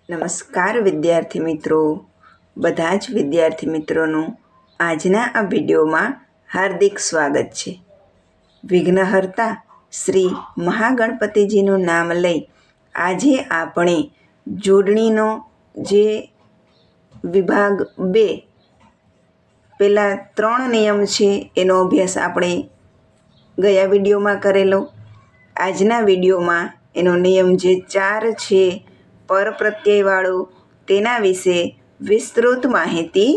નમસ્કાર વિદ્યાર્થી મિત્રો, બધા જ વિદ્યાર્થી મિત્રોનું આજના આ વિડીયોમાં હાર્દિક સ્વાગત છે. વિઘ્નહર્તા શ્રી મહાગણપતિજીનું નામ લઈ આજે આપણે જોડણીનો જે વિભાગ 2 પેલા 3 નિયમ છે એનો અભ્યાસ આપણે ગયા વિડીયોમાં કરેલો. આજના વિડીયોમાં એનો નિયમ જે 4 છે પરપ્રત્યયવાળો તેના વિશે વિસ્તૃત માહિતી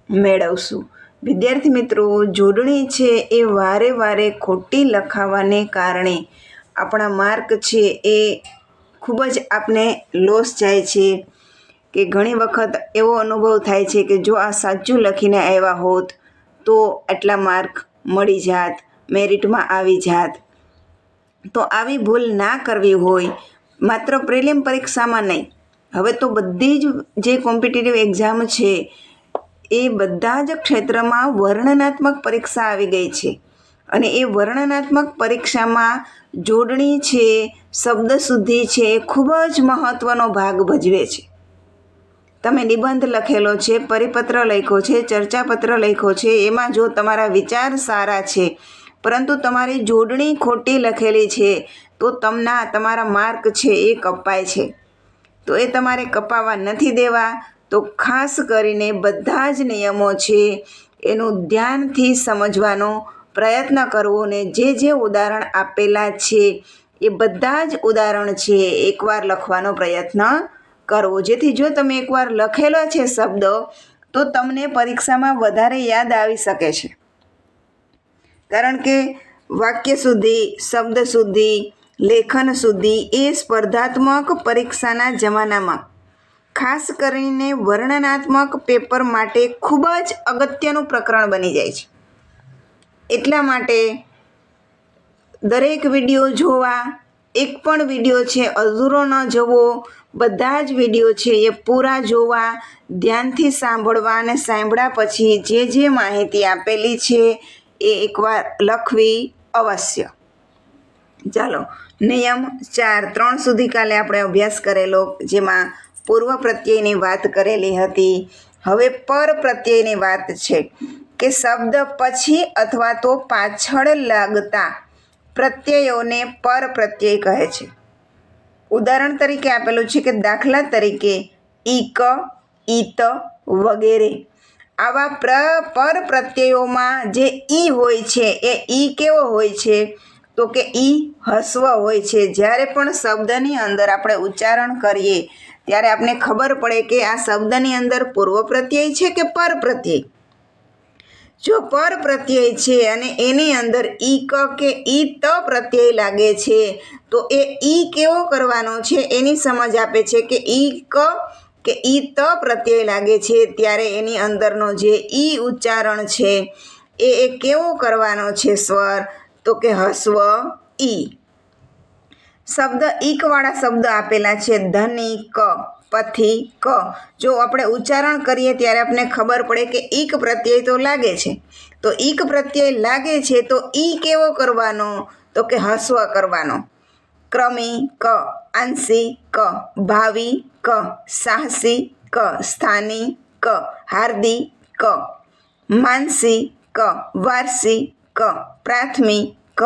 મેળવશું. વિદ્યાર્થી મિત્રો, જોડણી છે એ વારે વારે ખોટી લખાવાને કારણે આપણા માર્ક છે એ ખૂબ જ આપને લોસ જાય છે કે ઘણી વખત એવો અનુભવ થાય છે કે જો આ સાચું લખીને આવ્યા હોત તો આટલા માર્ક મળી જાત, મેરિટમાં આવી જાત. તો આવી ભૂલ ના કરવી હોય, માત્ર પ્રિલિમ પરીક્ષામાં નહીં, હવે તો બધી જ જે કોમ્પિટિટિવ એક્ઝામ છે એ બધા જ ક્ષેત્રમાં વર્ણનાત્મક પરીક્ષા આવી ગઈ છે અને એ વર્ણનાત્મક પરીક્ષામાં જોડણી છે, શબ્દશુદ્ધિ છે એ ખૂબ જ મહત્ત્વનો ભાગ ભજવે છે. તમે નિબંધ લખેલો છે, પરિપત્ર લખ્યો છે, ચર્ચાપત્ર લખ્યો છે, એમાં જો તમારા વિચાર સારા છે પરંતુ તમારી જોડણી ખોટી લખેલી છે તો તમારા માર્ક છે એ કપાય છે. તો એ તમારે કપાવા નથી દેવા. તો ખાસ કરીને બધા જ નિયમો છે એનું ધ્યાનથી સમજવાનો પ્રયત્ન કરવો ને જે ઉદાહરણ આપેલા છે એ બધા જ ઉદાહરણ છે એકવાર લખવાનો પ્રયત્ન કરવો, જેથી જો તમે એકવાર લખેલો છે શબ્દ તો તમને પરીક્ષામાં વધારે યાદ આવી શકે છે. કારણ કે વાક્ય શુદ્ધિ, શબ્દ શુદ્ધિ, લેખન શુદ્ધિ એ સ્પર્ધાત્મક પરીક્ષાના જમાનામાં ખાસ કરીને વર્ણનાત્મક પેપર માટે ખૂબ જ અગત્યનું પ્રકરણ બની જાય છે. એટલા માટે દરેક વિડીયો જોવા, એક પણ વિડીયો છે અધૂરો ન જવો, બધા જ વિડીયો છે એ પૂરા જોવા, ધ્યાનથી સાંભળવા અને સાંભળ્યા પછી જે માહિતી આપેલી છે એ એકવાર લખવી અવશ્ય. ચાલો, નિયમ 4 3 સુધી કાલે આપણે અભ્યાસ કરેલો, જેમાં પૂર્વ પ્રત્યયની વાત કરેલી હતી. હવે પર પ્રત્યયની વાત છે કે શબ્દ પછી અથવા તો પાછળ લાગતા પ્રત્યયોને પર પ્રત્યય કહે છે. ઉદાહરણ તરીકે આપેલું છે કે દાખલા તરીકે ઈક, ઈત વગેરે. આવા પર પ્રત્યયોમાં જે ઈ હોય છે એ ઈ કેવો હોય છે તો કે ઈ હસ્વ હોય છે. જ્યારે પણ શબ્દની અંદર આપણે ઉચ્ચારણ કરીએ ત્યારે આપણે ખબર પડે કે આ શબ્દની અંદર પૂર્વ પ્રત્યય છે કે પર પ્રત્યય. જો પર પ્રત્યય છે અને એની અંદર ઈ ક કે ઈ ત પ્રત્યય લાગે છે તો એ ઈ કેવો કરવાનો છે એની સમજ આપે છે કે ઈ ક કે ઈ ત પ્રત્યય લાગે છે ત્યારે એની અંદરનો જે ઈ ઉચ્ચારણ છે એ કેવો કરવાનો છે સ્વર તો કે હસ્વ ઈ. શબ્દ ઈકવાળા શબ્દ આપેલા છે ધની ક, પથી ક. જો આપણે ઉચ્ચારણ કરીએ ત્યારે આપણને ખબર પડે કે ઈક પ્રત્યય તો લાગે છે. તો ઈક પ્રત્યય લાગે છે તો ઈ કેવો કરવાનો તો કે હસ્વ કરવાનો. ક્રમી ક, આંશી ક, ભાવી ક, સાહસી ક, સ્થાની ક, હાર્દી ક, માનસી ક, વારસી ક, પ્રાથમિક ક,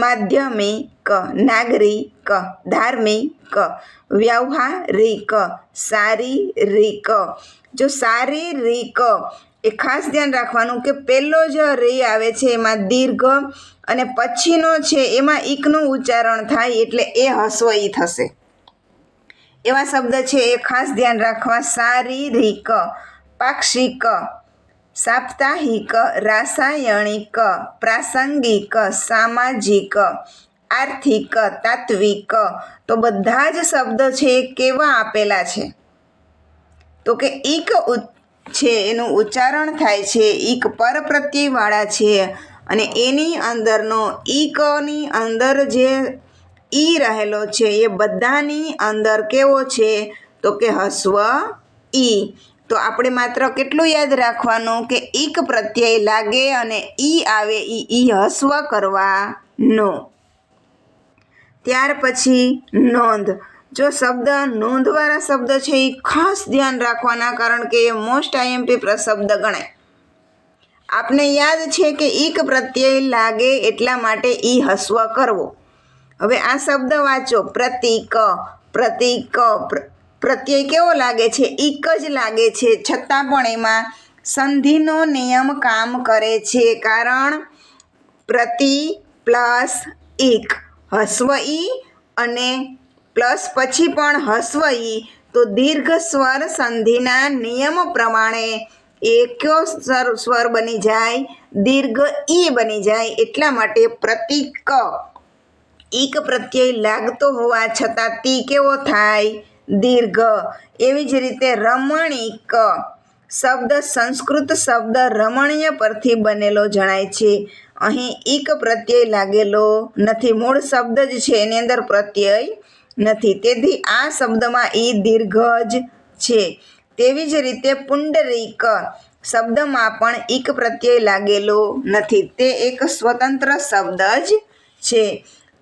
માધ્યમિક ક, નાગરિક ક, ધાર્મિક ક, વ્યવહારિક, શારીરિક. જો શારીરિક એ ખાસ ધ્યાન રાખવાનું કે પહેલો જ રે આવે છે એમાં દીર્ઘ અને પછીનો છે એમાં ઈકનું ઉચ્ચારણ થાય એટલે એ હસ્વ ઈ થશે. એવા શબ્દ છે એ ખાસ ધ્યાન રાખવા. શારીરિક, પાક્ષિક, સાપ્તાહિક, રાસાયણિક, પ્રાસંગિક, સામાજિક, આર્થિક, તાત્વિક. તો બધા જ શબ્દ છે એ કેવા આપેલા છે તો કે ઈક છે એનું ઉચ્ચારણ થાય છે, ઈક પર પ્રત્યયવાળા છે અને એની અંદરનો ઈકની અંદર જે ઈ રહેલો છે એ બધાની અંદર કેવો છે તો કે હસ્વ ઈ. તો આપણે માત્ર કેટલું યાદ રાખવાનું કે ઈક પ્રત્યય લાગે અને ઈ આવે ઈ હસ્વ કરવાનો. ત્યાર પછી નોંધ. જો શબ્દ નોંધવાળા શબ્દ છે એ ખાસ ધ્યાન રાખવાના, કારણ કે એ મોસ્ટ આઈએમપી શબ્દ ગણાય. આપને યાદ છે કે ઈક પ્રત્યય લાગે એટલા માટે ઈ હસ્વ કરવો. હવે આ શબ્દ વાંચો, પ્રતીક. પ્રતીક પ્રત્યય કેવો લાગે છે? ઈક જ લાગે છે, છતાં પણ એમાં સંધિનો નિયમ કામ કરે છે. કારણ પ્રતિ પ્લસ ઈક, હસ્વ ઈ અને પ્લસ પછી પણ હસ્વ ઈ, તો દીર્ઘ સ્વર સંધિના નિયમ પ્રમાણે એ કયો સ્વર બની જાય? દીર્ઘ ઈ બની જાય. એટલા માટે પ્રતીક ઈક પ્રત્યય લાગતો હોવા છતાં તી કેવો થાય? દીર્ઘ. એવી જ રીતે રમણીક શબ્દ સંસ્કૃત શબ્દ રમણીય પરથી બનેલો જણાય છે. અહીં ઈક પ્રત્યય લાગેલો નથી, મૂળ શબ્દ જ છે, એની અંદર પ્રત્યય નથી, તેથી આ શબ્દમાં ઈ દીર્ઘ જ છે. તેવી જ રીતે પુંડરીક શબ્દમાં પણ ઈક પ્રત્યય લાગેલો નથી, તે એક સ્વતંત્ર શબ્દ જ છે.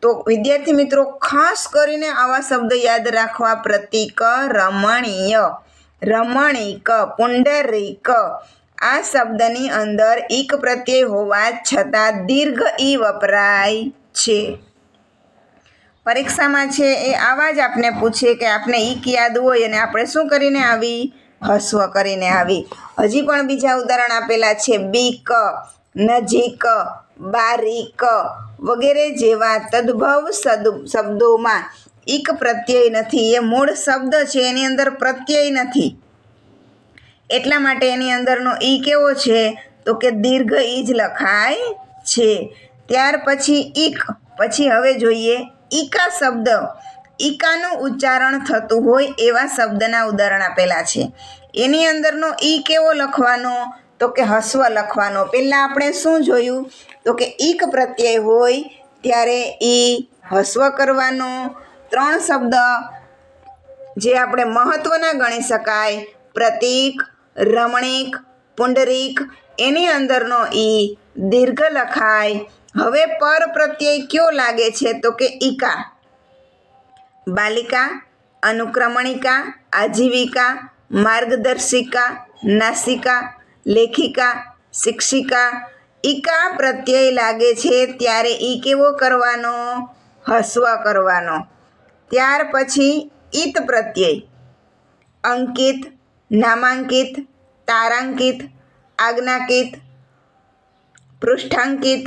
તો વિદ્યાર્થી મિત્રો, ખાસ કરીને આવા શબ્દ યાદ રાખવા: પ્રતીક, રમણીય, રમણીક, પુંડરીક. આ શબ્દની અંદર ઈક પ્રત્યય હોવા છતાં દીર્ઘ ઈ વપરાય છે. પરીક્ષામાં છે એ આવા જ આપને પૂછે કે આપને ઈક યાદ હોય અને આપણે શું કરીને આવી? હસ્વ કરીને આવી. હજી પણ બીજા ઉદાહરણ આપેલા છે. બીક, નજીક, બારીક વગેરે જેવા તદ્ભવ શબ્દોમાં ઈક પ્રત્યય નથી. એ મૂળ શબ્દ છે, એની અંદર પ્રત્યય નથી, એટલા માટે એની અંદરનો ઈ કેવો છે? તો કે દીર્ઘ ઈ જ લખાય છે. ત્યાર પછી ઈક, પછી હવે જોઈએ ઈકા શબ્દ. ઈકાનું ઉચ્ચારણ થતું હોય એવા શબ્દના ઉદાહરણ આપેલા છે. એની અંદરનો ઈ કેવો લખવાનો? તો કે હસ્વ લખવાનો. પહેલાં આપણે શું જોયું? તો કે ઈક પ્રત્યય હોય ત્યારે ઈ હસ્વ કરવાનો. 3 શબ્દ જે આપણે મહત્વના ગણી શકાય: પ્રતીક, રમણીક, પુંડરીક, એની અંદરનો ઈ દીર્ઘ લખાય. હવે પર પ્રત્યય કયો લાગે છે? તો કે ઈકા. બાલિકા, અનુક્રમણિકા, આજીવિકા, માર્ગદર્શિકા, નાસિકા, લેખિકા, શિક્ષિકા. ઈકા પ્રત્યય લાગે છે ત્યારે ઈ કેવો કરવાનો? હસ્વ કરવાનો. ત્યાર પછી ઈત પ્રત્યય: અંકિત, નામાંકિત, તારાંકિત, આજ્ઞાકિત, પૃષ્ઠાંકિત,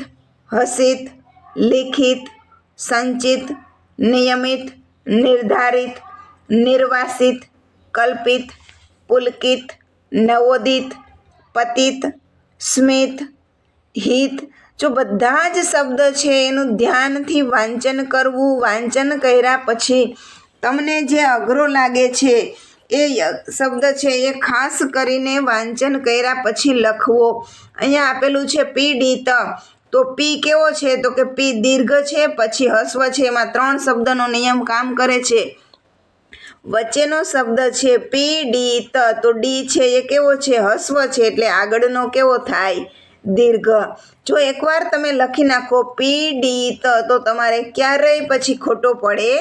હસિત, લિખિત, સંચિત, નિયમિત, નિર્ધારિત, નિર્વાસિત, કલ્પિત, પુલકિત, નવોદિત, પતિત, સ્મિત, હિત. જો બધા જ શબ્દ છે એનું ધ્યાનથી વાંચન કરવું. વાંચન કર્યા પછી તમને જે અઘરો લાગે છે એ શબ્દ છે એ ખાસ કરીને વાંચન કર્યા પછી લખવો. અહીંયા આપેલું છે પીડિત, તો પી કેવો છે? તો કે પી દીર્ઘ છે, પછી હસ્વ છે. એમાં 3 શબ્દનો નિયમ કામ કરે છે. વચ્ચેનો શબ્દ છે પીડિત, તો ડી છે એ કેવો છે? હસ્વ છે, એટલે આગળનો કેવો થાય? દીર્ઘ. જો એકવાર તમે લખી નાખો પીડિત, તો તમારે ક્યારેય પછી ખોટો પડે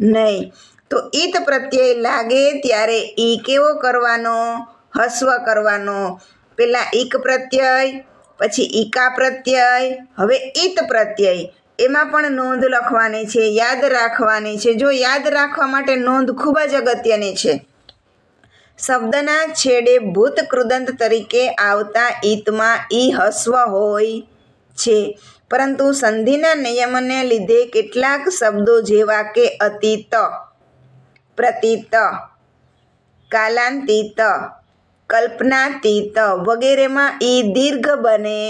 નહીં. તો ઈત પ્રત્યય લાગે ત્યારે ઈ કેવો કરવાનો? હસ્વ કરવાનો. પહેલાં ઈક પ્રત્યય, પછી ઈકા પ્રત્યય, હવે ઈત પ્રત્યય. એમાં પણ નોંધ લખવાની છે, યાદ રાખવાની છે. જો યાદ રાખવા માટે નોંધ ખૂબ જ અગત્યની છે. શબ્દના છેડે ભૂત કૃદંત તરીકે આવતા ઈતમાં ઈ હસ્વ હોય છે, પરંતુ સંધિના નિયમને લીધે કેટલાક શબ્દો જેવા કે અતીત, પ્રતીત, કાલાંતીત, કલ્પનાતીત વગેરેમાં ઈ દીર્ઘ બને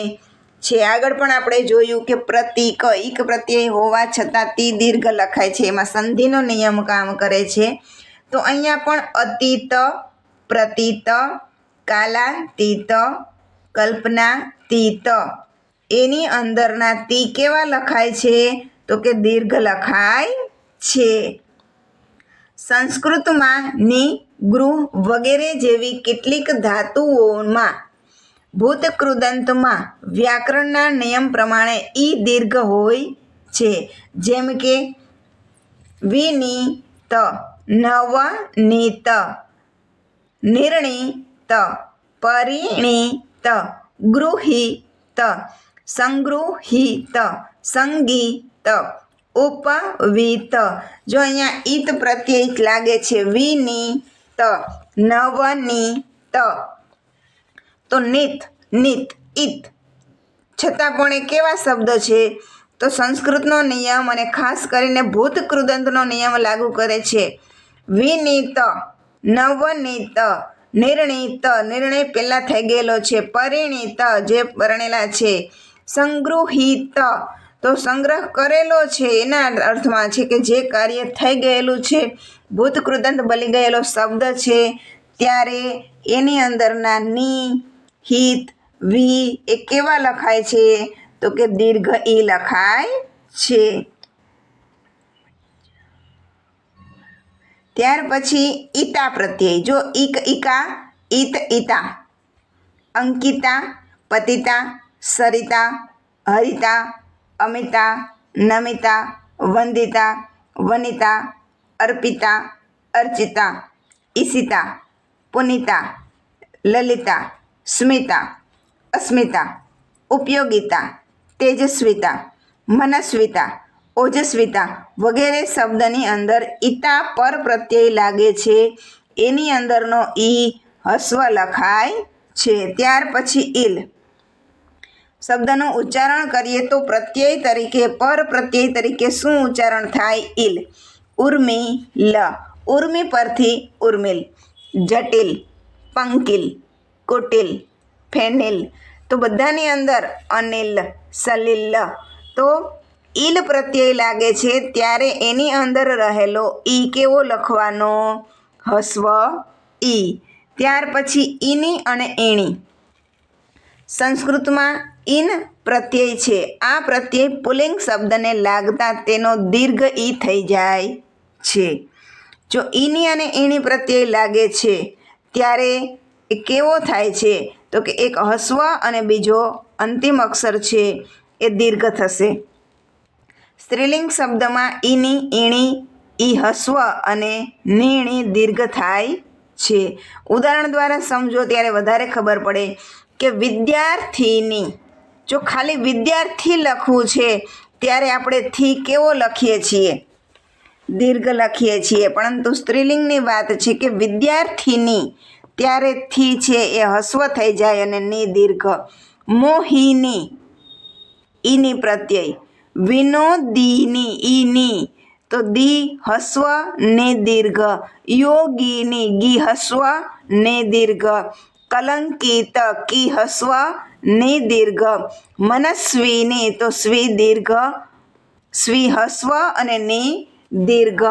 છે. આગળ પણ આપણે જોયું કે પ્રતીક ઈક પ્રત્યય હોવા છતાં તી દીર્ઘ લખાય છે, એમાં સંધિનો નિયમ કામ કરે છે. તો અહીંયા પણ અતીત, પ્રતીત, કાલાતીત, કલ્પનાતીત એની અંદરના તી કેવા લખાય છે? તો કે દીર્ઘ લખાય છે. સંસ્કૃતમાં ની, ગૃહ વગેરે જેવી કેટલીક ધાતુઓમાં ભૂતકૃદંતમાં વ્યાકરણના નિયમ પ્રમાણે ઈ દીર્ઘ હોય છે. જેમ કે વિની, નવનીત, નિર્ણિત, પરિણીત, ગૃહીત, સંગૃહીત, સંગીત, ઉપવીત. જો અહીંયા ઈત પ્રત્યય લાગે છે. વિનીત, નવનીત, તો નીત, નીત, ઈત. છતાં પણ એ કેવા શબ્દ છે? તો સંસ્કૃતનો નિયમ અને ખાસ કરીને ભૂત કૃદંતનો નિયમ લાગુ કરે છે. વિનીત, નવનીત, નિર્ણિત, નિર્ણય પહેલા થઈ ગયેલો છે. પરિણીત, જે પરણેલા છે. સંગૃહીત, તો સંગ્રહ કરેલો છે એના અર્થમાં છે કે જે કાર્ય થઈ ગયેલું છે, ભૂત કૃદંત બની ગયેલો શબ્દ છે, ત્યારે એની અંદરના ની, હિત, વી એ કેવા લખાય છે? તો કે દીર્ઘ ઈ લખાય છે. ત્યાર પછી ઈતા પ્રત્યય. જો ઈક, ઈકા, ઈત, ઈતા. અંકિતા, પતિતા, સરિતા, હરિતા, અમિતા, નમિતા, વંદિતા, વનિતા, અર્પિતા, અર્ચિતા, ઈશિતા, પુનિતા, લલિતા, સ્મિતા, અસ્મિતા, ઉપયોગિતા, તેજસ્વિતા, મનસ્વિતા, ઓજસ્વિતા વગેરે શબ્દની અંદર ઈતા પર પ્રત્યય લાગે છે. એની અંદરનો ઈ હસ્વ લખાય છે. ત્યાર પછી ઈલ શબ્દનું ઉચ્ચારણ કરીએ તો પ્રત્યય તરીકે, પર પ્રત્યય તરીકે શું ઉચ્ચારણ થાય? ઈલ. ઉર્મિલ, ઉર્મિ પરથી ઉર્મિલ. જટિલ, પંકિલ, કુટિલ, ફેનિલ. તો બધાની અંદર અનિલ, સલિલ. તો ઈલ પ્રત્યય લાગે છે ત્યારે એની અંદર રહેલો ઈ કેવો લખવાનો? હસ્વ ઈ. ત્યાર પછી ઈની અને ઈણી. સંસ્કૃતમાં ઈન પ્રત્યય છે. આ પ્રત્યય પુલ્લિંગ શબ્દને લાગતા તેનો દીર્ઘ ઈ થઈ જાય છે. જો ઈની અને ઈણી પ્રત્યય લાગે છે ત્યારે એ કેવો થાય છે? તો કે એક હસ્વ અને બીજો અંતિમ અક્ષર છે એ દીર્ઘ થશે. સ્ત્રીલિંગ શબ્દમાં ઈની, ઈણી, ઈ હસ્વ અને નીણી દીર્ઘ થાય છે. ઉદાહરણ દ્વારા સમજો ત્યારે વધારે ખબર પડે કે વિદ્યાર્થીની. જો ખાલી વિદ્યાર્થી લખવું છે ત્યારે આપણે થી કેવો લખીએ છીએ? દીર્ઘ લખીએ છીએ. પરંતુ સ્ત્રીલિંગની વાત છે કે વિદ્યાર્થીની, ત્યારે થી છે એ હસ્વ થઈ જાય અને ની દીર્ઘ. મોહિની, ઈની પ્રત્યય. વિનોદીની, ઈની, તો દી હસ્વ ને દીર્ઘ. યોગીની, ગી હસ્વ ને દીર્ઘ. કલંકિત, કી હસ્વ ને દીર્ઘ. મનસ્વીની, તો સ્વી દીર્ઘ, સ્વી હસ્વ અને ની દીર્ઘ.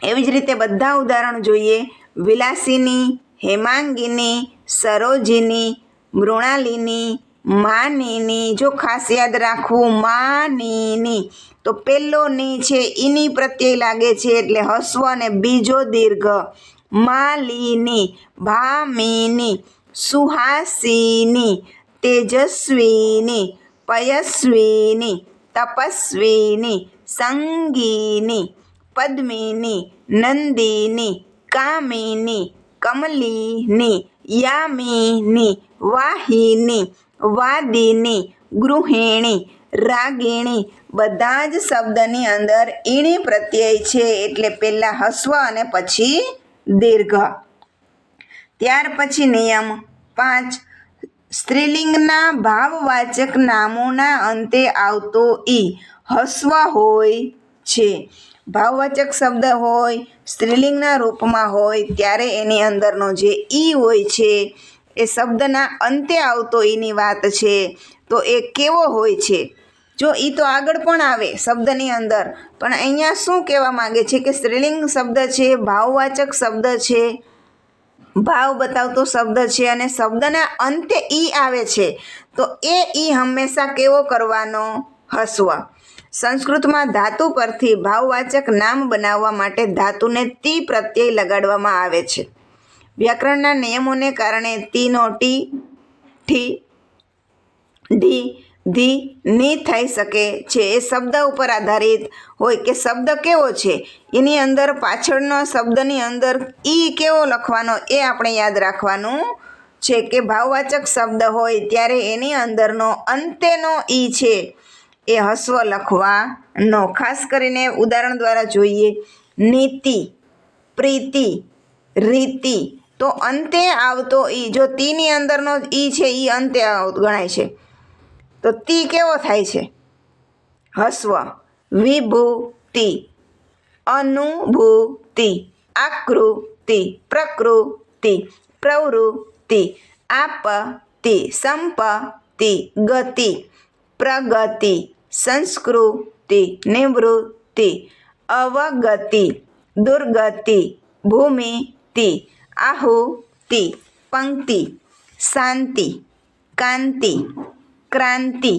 એવી જ રીતે બધા ઉદાહરણ જોઈએ. વિલાસિની, હેમાંગિની, સરોજિની, મૃણાલિની, માનિની. જો ખાસ યાદ રાખવું, માનિની. તો પહેલો ની છે ઈની પ્રત્યય લાગે છે એટલે હસ્વ અને બીજો દીર્ઘ. માલિની, ભામિની, સુહાસિની, તેજસ્વીની, પયસ્વીની, તપસ્વીની, સંગીની, પદ્મિની, નંદિની, કામિની, કમલિની, યામિની, વાહિની, વાદિની, ગૃહિણી, રાગિણી. બધા જ શબ્દની અંદર ઈણી પ્રત્યય છે એટલે પહેલા હસ્વ અને પછી દીર્ઘ. ત્યાર પછી નિયમ 5. સ્ત્રીલિંગના ભાવવાચક નામોના અંતે આવતો ઈ હસ્વ હોય છે. ભાવવાચક શબ્દ હોય, સ્ત્રીલિંગના રૂપમાં હોય ત્યારે એની અંદરનો જે ઈ હોય છે એ શબ્દના અંતે આવતો ઈની વાત છે. તો એ કેવો હોય છે? જો ઈ તો આગળ પણ આવે શબ્દની અંદર, પણ અહીંયા શું કહેવા માંગે છે કે સ્ત્રીલિંગ શબ્દ છે, ભાવવાચક શબ્દ છે, ભાવ બતાવતો શબ્દ છે અને શબ્દના અંતે ઈ આવે છે, તો એ ઈ હંમેશા કેવો કરવાનો? હસ્વ. સંસ્કૃતમાં ધાતુ પરથી ભાવવાચક નામ બનાવવા માટે ધાતુને તી પ્રત્યય લગાડવામાં આવે છે. વ્યાકરણના નિયમોને કારણે તીનો ટી, ઠી, ઢી, ધી ની થઈ શકે છે. એ શબ્દ ઉપર આધારિત હોય કે શબ્દ કેવો છે, એની અંદર પાછળનો શબ્દની અંદર ઈ કેવો લખવાનો એ આપણે યાદ રાખવાનું છે કે ભાવવાચક શબ્દ હોય ત્યારે એની અંદરનો અંતેનો ઈ છે એ હસ્વ લખવાનો. ખાસ કરીને ઉદાહરણ દ્વારા જોઈએ. નીતિ, પ્રીતિ, રીતિ, તો અંતે આવતો ઈ, જો તીની અંદરનો ઈ છે ઈ અંતે ગણાય છે, તો તી કેવો થાય છે? હસ્વ. વિભૂતિ, અનુભૂતિ, આકૃતિ, પ્રકૃતિ, પ્રવૃત્તિ, આપત્તિ, સંપત્તિ, ગતિ, પ્રગતિ, સંસ્કૃતિ, નિવૃત્તિ, અવગતિ, દુર્ગતિ, ભૂમિતિ, આહુતિ, પંક્તિ, શાંતિ, કાંતિ, ક્રાંતિ,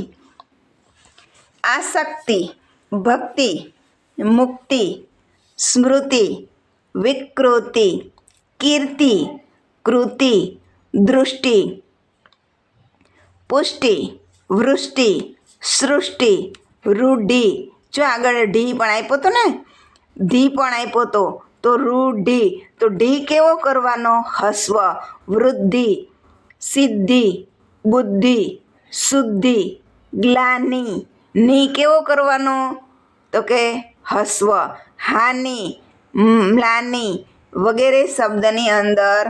આસક્તિ, ભક્તિ, મુક્તિ, સ્મૃતિ, વિકૃતિ, કીર્તિ, કૃતિ, દૃષ્ટિ, પુષ્ટિ, વૃષ્ટિ, સૃષ્ટિ, રૂઢિ. જો આગળ ઢી પણ આપ્યો તો ને, ધી પણ આપ્યો તો રૂઢિ. તો ઢી કેવો કરવાનો? હસ્વ. વૃદ્ધિ, સિદ્ધિ, બુદ્ધિ, શુદ્ધિ, ગ્લાનિ. ની કેવો કરવાનો? તો કે હસ્વ. હાનિ, મ્લાનિ વગેરે શબ્દની અંદર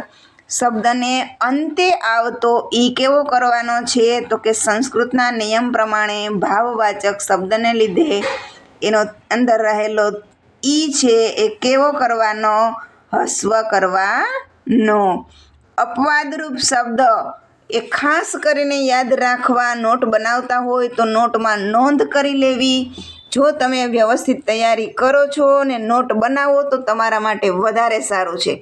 શબ્દને અંતે આવતો ઈ કેવો કરવાનો છે? તો કે સંસ્કૃતના નિયમ પ્રમાણે ભાવવાચક શબ્દને લીધે એનો અંદર રહેલો ઈ છે એ કેવો કરવાનો? હસ્વ કરવાનો. અપવાદરૂપ શબ્દ એ ખાસ કરીને યાદ રાખવા. નોટ બનાવતા હોય તો નોટમાં નોંધ કરી લેવી. જો તમે વ્યવસ્થિત તૈયારી કરો છો ને નોટ બનાવો તો તમારા માટે વધારે સારું છે.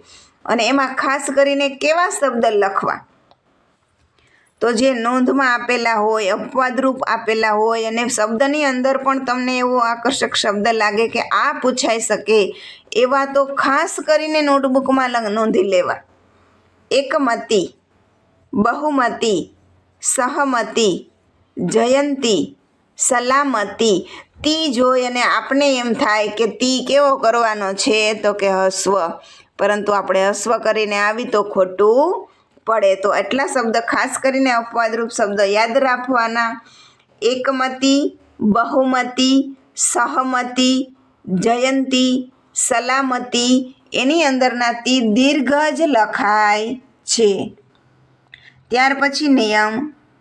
અને એમાં ખાસ કરીને કેવા શબ્દ લખવા? તો જે નોંધમાં આપેલા હોય, અપવાદરૂપ આપેલા હોય અને શબ્દની અંદર પણ તમને એવો આકર્ષક શબ્દ લાગે કે આ પૂછાઈ શકે એવા તો ખાસ કરીને નોટબુકમાં નોંધી લેવા. એકમતિ, બહુમતી, સહમતી, જયંતી, સલામતી. તી જોઈ અને આપણે એમ થાય કે તી કેવો કરવાનો છે? તો કે હસ્વ. પરંતુ આપણે હસ્વ કરીને આવી તો ખોટું પડે. તો એટલા શબ્દ ખાસ કરીને અપવાદરૂપ શબ્દ યાદ રાખવાના. એકમતી, બહુમતી, સહમતી, જયંતી, સલામતી, એની અંદરના તી દીર્ઘ જ લખાય છે. ત્યાર પછી નિયમ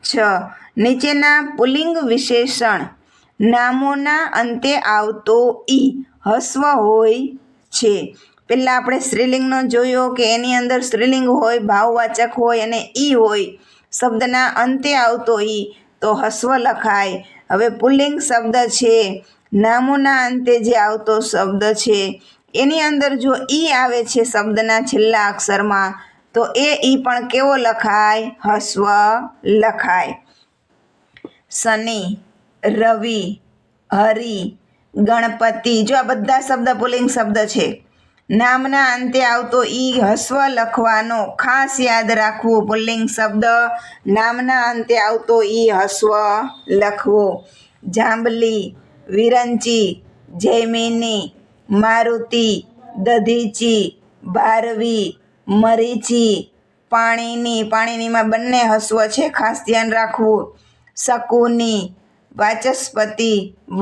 6. નીચેના પુલ્લિંગ વિશેષણ નામોના અંતે આવતો ઈ હસ્વ હોય છે. પહેલાં આપણે સ્ત્રીલિંગનો જોયો કે એની અંદર સ્ત્રીલિંગ હોય, ભાવવાચક હોય અને ઈ હોય. શબ્દના અંતે આવતો ઈ તો હસ્વ લખાય. હવે પુલ્લિંગ શબ્દ છે, નામોના અંતે જે આવતો શબ્દ છે એની અંદર જો ઈ આવે છે શબ્દના છેલ્લા અક્ષરમાં તો એ ઈ પણ કેવો લખાય? હસ્વ લખાય. શનિ, રવિ, હરિ, ગણપતિ. જો આ બધા શબ્દ પુલ્લિંગ શબ્દ છે. નામના અંતે આવતો ઈ હસ્વ લખવાનો. ખાસ યાદ રાખવું, પુલ્લિંગ શબ્દ નામના અંતે આવતો ઈ હસ્વ લખવો. જાંબલી, વિરંચી, જૈમિની, મારુતિ, દધીચી, ભારવી, મરીચી, પાણીની. પાણીનીમાં બંને હસ્વ છે, ખાસ ધ્યાન રાખવું. શકુની, વાચસ્પતિ,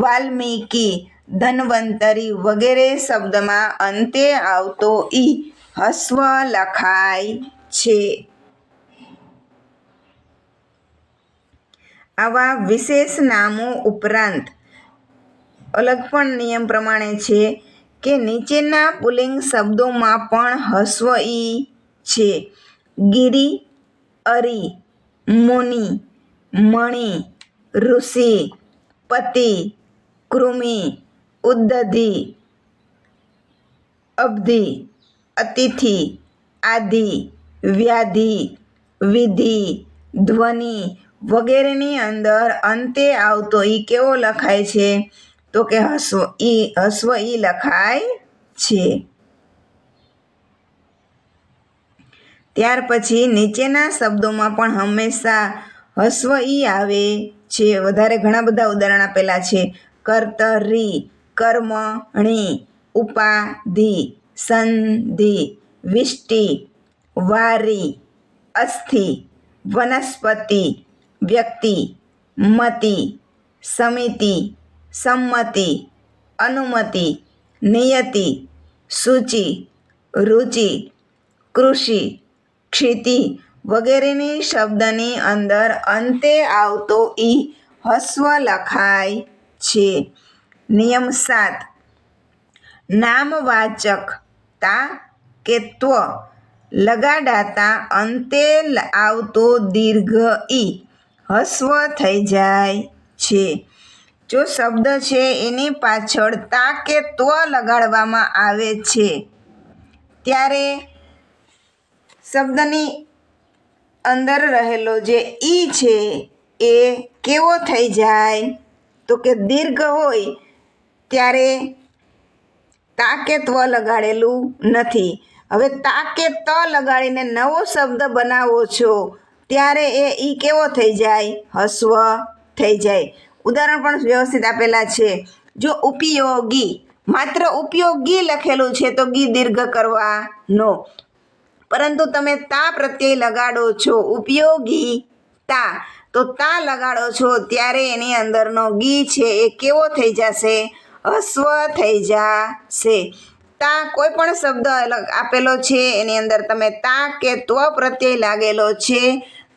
વાલ્મીકી, ધન્વંતરી વગેરે શબ્દમાં અંતે આવતો ઈ હસ્વ લખાય છે. આવા વિશેષ નામો ઉપરાંત અલગ પણ નિયમ પ્રમાણે છે કે નીચેના પુલ્લિંગ શબ્દોમાં પણ હસ્વ ઈ છે. ગિરિ, અરી, મુનિ, મણિ, ઋષિ, પતિ, કૃમિ, ઉદ્દધિ, અબ્ધિ, અતિથિ, આદિ, વ્યાધિ, વિધિ, ધ્વનિ વગેરેની અંદર અંતે આવતો ઈ કેવો લખાય છે? તો કે હસ્વ ઈ લખાય છે. ત્યાર પછી નીચેના શબ્દોમાં પણ હંમેશા હસ્વ ઈ આવે છે. વધારે ઘણા બધા ઉદાહરણ આપેલા છે. કર્તરી, કર્મણી, ઉપાધિ, સંધિ, વિષ્ટિ, વારી, અસ્થિ, વનસ્પતિ, વ્યક્તિ, મતિ, સમિતિ, સંમતિ, અનુમતિ, નિયતિ, સૂચિ, રુચિ, કૃષિ, ક્ષિતિ વગેરેની શબ્દની અંદર અંતે આવતો ઈ હસ્વ લખાય છે. નિયમ 7. નામવાચક તા કે ત્વ લગાડાતા અંતે આવતો દીર્ઘ ઈ હસ્વ થઈ જાય છે. જો શબ્દ છે એની પાછળ તા કે ત્વ લગાડવામાં આવે છે ત્યારે શબ્દની અંદર રહેલો જે ઈ છે એ કેવો થઈ જાય તો કે દીર્ઘ હોય ત્યારે તા કે ત્વ લગાડેલું નથી. હવે તા કે ત લગાડીને નવો શબ્દ બનાવો છો ત્યારે એ ઈ કેવો થઈ જાય? હસ્વ થઈ જાય. ઉદાહરણ પણ વ્યવસ્થિત આપેલા છે. જો ઉપયોગી, માત્ર ઉપયોગી લખેલું છે તો ગી દીર્ઘ કરવાનો, પરંતુ તમે તા પ્રત્યય લગાડો છો ઉપયોગી તા, તો તા લગાડો છો ત્યારે એની અંદરનો ગી છે એ કેવો થઈ જશે? હસ્વ થઈ જશે. તા કોઈ પણ શબ્દ આપેલો છે એની અંદર તમે તા કે ત્વ પ્રત્યય લાગેલો છે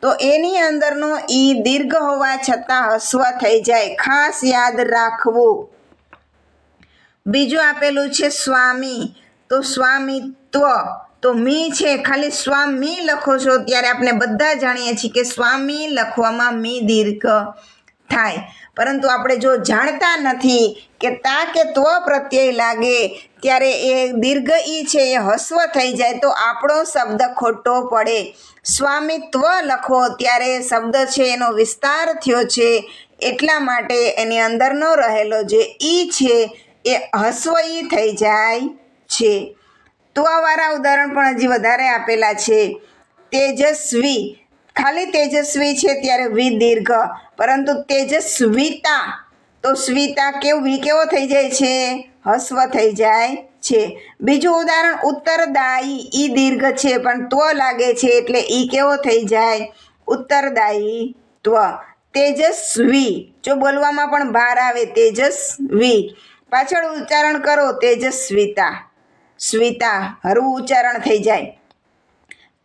તો એની અંદરનો ઈ દીર્ઘ હોવા છતાં હસ્વ થઈ જાય. ખાસ યાદ રાખવું. બીજું આપેલું છે સ્વામી, તો સ્વામિત્વ, તો મી છે ખાલી સ્વામી લખો છો ત્યારે આપણે બધા જાણીએ છીએ કે સ્વામી લખવામાં મી દીર્ઘ થાય. પરંતુ આપણે જો જાણતા નથી કે તા કે ત્વ પ્રત્યય લાગે ત્યારે એ દીર્ઘ ઈ છે એ હસ્વ થઈ જાય તો આપણો શબ્દ ખોટો પડે. સ્વામિત્વ લખો ત્યારે શબ્દ છે એનો વિસ્તાર થયો છે એટલા માટે એની અંદરનો રહેલો જે ઈ છે એ હસ્વ ઈ થઈ જાય છે. ત્વવાળા ઉદાહરણ પણ હજી વધારે આપેલા છે. તેજસ્વી, ખાલી તેજસ્વી છે ત્યારે વી દીર્ઘ, પરંતુ તેજસ્વીતા, તો સ્વીતા કેવો થઈ જાય છે? હસ્વ થઈ જાય છે. બીજું ઉદાહરણ ઉત્તરદાયી, ઈ દીર્ઘ છે પણ ત્વ લાગે છે એટલે ઈ કેવો થઈ જાય? ઉત્તરદાયીત્વ. તેજસ્વી, જો બોલવામાં પણ ભાર આવે તેજસ્વી, પાછળ ઉચ્ચારણ કરો તેજસ્વીતા, સ્વીતા હળવું ઉચ્ચારણ થઈ જાય.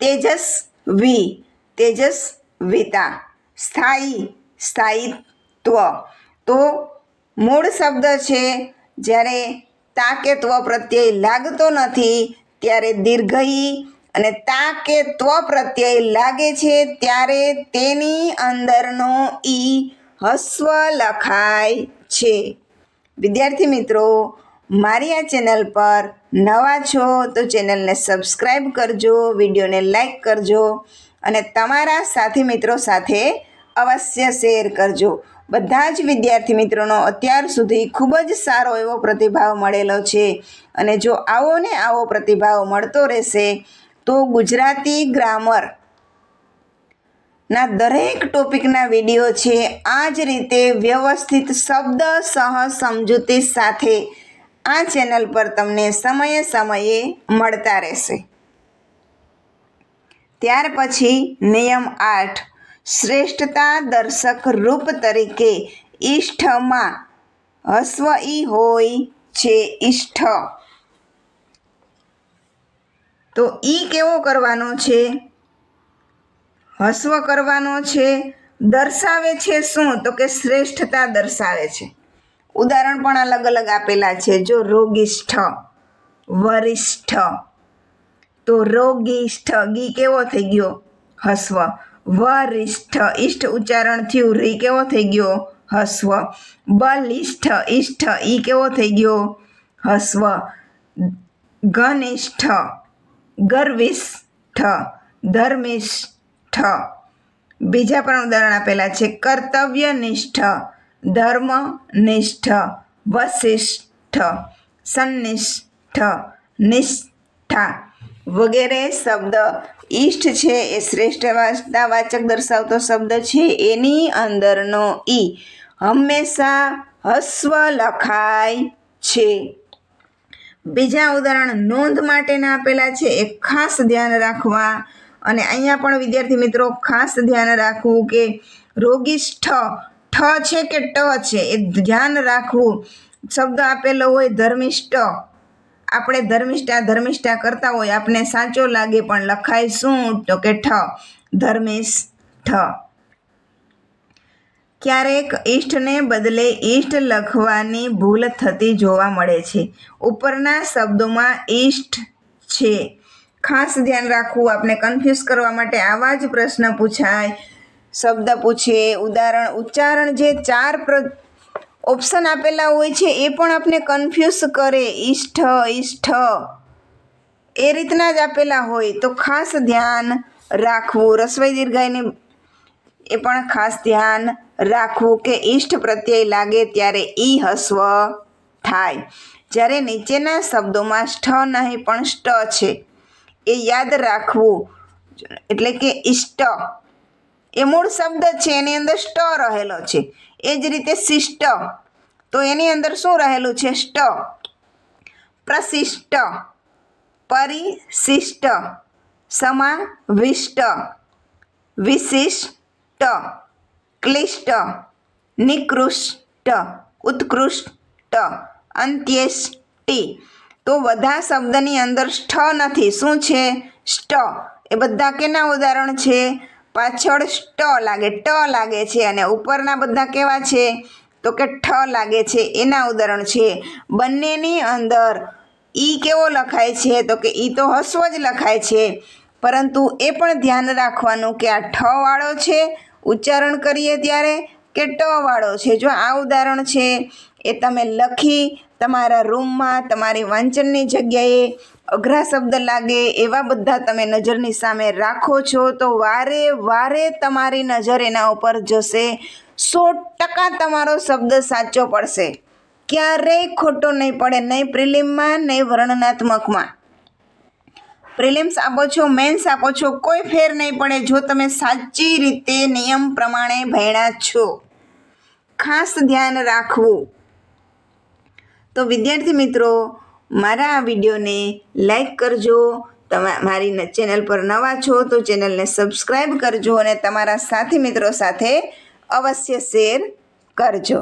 તેજસ્વી, તેજસ્વીતા. સ્થાયી, સ્થાયીત્વ, તો મૂળ શબ્દ છે જ્યારે તા કે ત્વ પ્રત્યય લાગતો નથી ત્યારે દીર્ઘ ઈ, અને તા કે ત્વ પ્રત્યય લાગે છે ત્યારે તેની અંદરનો ઈ હસ્વ લખાય છે. વિદ્યાર્થી મિત્રો, મારી આ ચેનલ પર નવા છો તો ચેનલને સબસ્ક્રાઈબ કરજો, વિડીયોને લાઈક કરજો અને તમારા સાથી મિત્રો સાથે અવશ્ય શેર કરજો. બધા જ વિદ્યાર્થી મિત્રોનો અત્યાર સુધી ખૂબ જ સારો એવો પ્રતિભાવ મળેલો છે અને જો આવો ને આવો પ્રતિભાવ મળતો રહેશે તો ગુજરાતી ગ્રામર ના દરેક ટોપિકના વિડીયો છે આ જ રીતે વ્યવસ્થિત શબ્દ સહ સમજૂતી સાથે આ ચેનલ પર તમને સમયે સમયે મળતા રહેશે. ત્યાર પછી નિયમ 8, શ્રેષ્ઠતા દર્શક રૂપ તરીકે ઈષ્ઠમાં હસ્વ ઈ હોય છે. ઈષ્ઠ, તો ઈ કેવો કરવાનો છે? હસ્વ કરવાનો છે. દર્શાવે છે શું? તો કે શ્રેષ્ઠતા દર્શાવે છે. ઉદાહરણ પણ અલગ અલગ આપેલા છે. જો રોગિષ્ઠ, વરિષ્ઠ, તો રોગિષ્ઠ ગી કેવો થઈ ગયો? હસ્વ. વરિષ્ઠ, ઈષ્ઠ ઉચ્ચારણ થયું, રી કેવો થઈ ગયો? હસ્વ. બલિષ્ઠ, ઈષ્ઠ ઈ કેવો થઈ ગયો? હસ્વ. ઘનિષ્ઠ, ગર્વિષ્ઠ, ધર્મિષ્ઠ. બીજા પણ ઉદાહરણ આપેલા છે. કર્તવ્યનિષ્ઠ, ધર્મનિષ્ઠ, વસિષ્ઠ, સંનિષ્ઠ, નિષ્ઠા વગેરે શબ્દ ઈષ્ટ છે એ શ્રેષ્ઠતાવાચક દર્શાવતો શબ્દ છે, એની અંદરનો ઈ હંમેશા હસ્વ લખાય છે. બીજા ઉદાહરણ નોંધ માટેના આપેલા છે, એ ખાસ ધ્યાન રાખવા. અને અહીંયા પણ વિદ્યાર્થી મિત્રો ખાસ ધ્યાન રાખવું કે રોગિષ્ઠ ઠ છે કે ટ છે એ ધ્યાન રાખવું. શબ્દ આપેલો હોય ધર્મિષ્ઠ, આપણે ધર્મિષ્ઠા કરતા હોય, આપણે સાચો લાગે પણ લખાય શું? તો કે ઠ, ધર્મિષ્ઠ. ક્યારેક ઈષ્ટને બદલે ઈષ્ટ લખવાની ભૂલ થતી જોવા મળે છે. ઉપરના શબ્દોમાં ઈષ્ટ છે. ખાસ ધ્યાન રાખવું, આપણે કન્ફ્યુઝ કરવા માટે આવા જ પ્રશ્ન પૂછાય. શબ્દ પૂછે, ઉચ્ચારણ જે 4 ઓપ્શન આપેલા હોય છે એ પણ આપણે કન્ફ્યુઝ કરે. ઈષ્ઠ એ રીતના જ આપેલા હોય તો ખાસ ધ્યાન રાખવું. રસ્વઈ દીર્ઘાઈની એ પણ ખાસ ધ્યાન રાખવું કે ઈષ્ટ પ્રત્યય લાગે ત્યારે ઈ હસ્વ થાય. જ્યારે નીચેના શબ્દોમાં ષ્ઠ નહીં પણ ષ્ટ છે એ યાદ રાખવું. એટલે કે ઈષ્ટ એ મૂળ શબ્દ છે, એની અંદર ષ્ટ રહેલો છે. એ જ રીતે શિષ્ટ તો એની અંદર શું રહેલું છે? ષ્ટ. પ્રશિષ્ટ, પરિશિષ્ટ, સમાવિષ્ટ, વિશિષ્ટ, ક્લિષ્ટ, નિકૃષ્ટ, ઉત્કૃષ્ટ, અંત્યેષ્ટિ. તો બધા શબ્દની અંદર ષ્ઠ નથી. શું છે? ષ્ટ. એ બધા કેના ઉદાહરણ છે? પાછળ ષ્ટ લાગે, ટ લાગે છે અને ઉપરના બધા કેવા છે? તો કે ઠ લાગે છે, એના ઉદાહરણ છે. બંનેની અંદર ઈ કેવો લખાય છે? તો કે ઈ તો હસ્વ જ લખાય છે, પરંતુ એ પણ ધ્યાન રાખવાનું કે આ ઠ વાળો છે ઉચ્ચારણ કરીએ ત્યારે કે ટ વાળો છે. જો આ ઉદાહરણ છે એ તમે લખી તમારા રૂમમાં તમારી વાંચનની જગ્યાએ અઘરા શબ્દ લાગે એવા બધા તમે નજરની સામે રાખો છો તો વારે વારે તમારી નજર એના ઉપર જશે. 100% તમારો શબ્દ સાચો પડશે, ક્યારેય ખોટો નહીં પડે, નહીં પ્રિલિમમાં નહીં વર્ણનાત્મકમાં. પ્રિલિમ્સ આપો છો, મેન્સ આપો છો, કોઈ ફેર નહીં પડે જો તમે સાચી રીતે નિયમ પ્રમાણે ભણ્યા છો. ખાસ ધ્યાન રાખવું. તો વિદ્યાર્થી મિત્રો, મારા આ વિડીયોને લાઈક કરજો. મારી ચેનલ પર નવા છો તો ચેનલને સબસ્ક્રાઈબ કરજો અને તમારા સાથી મિત્રો સાથે અવશ્ય શેર કરજો.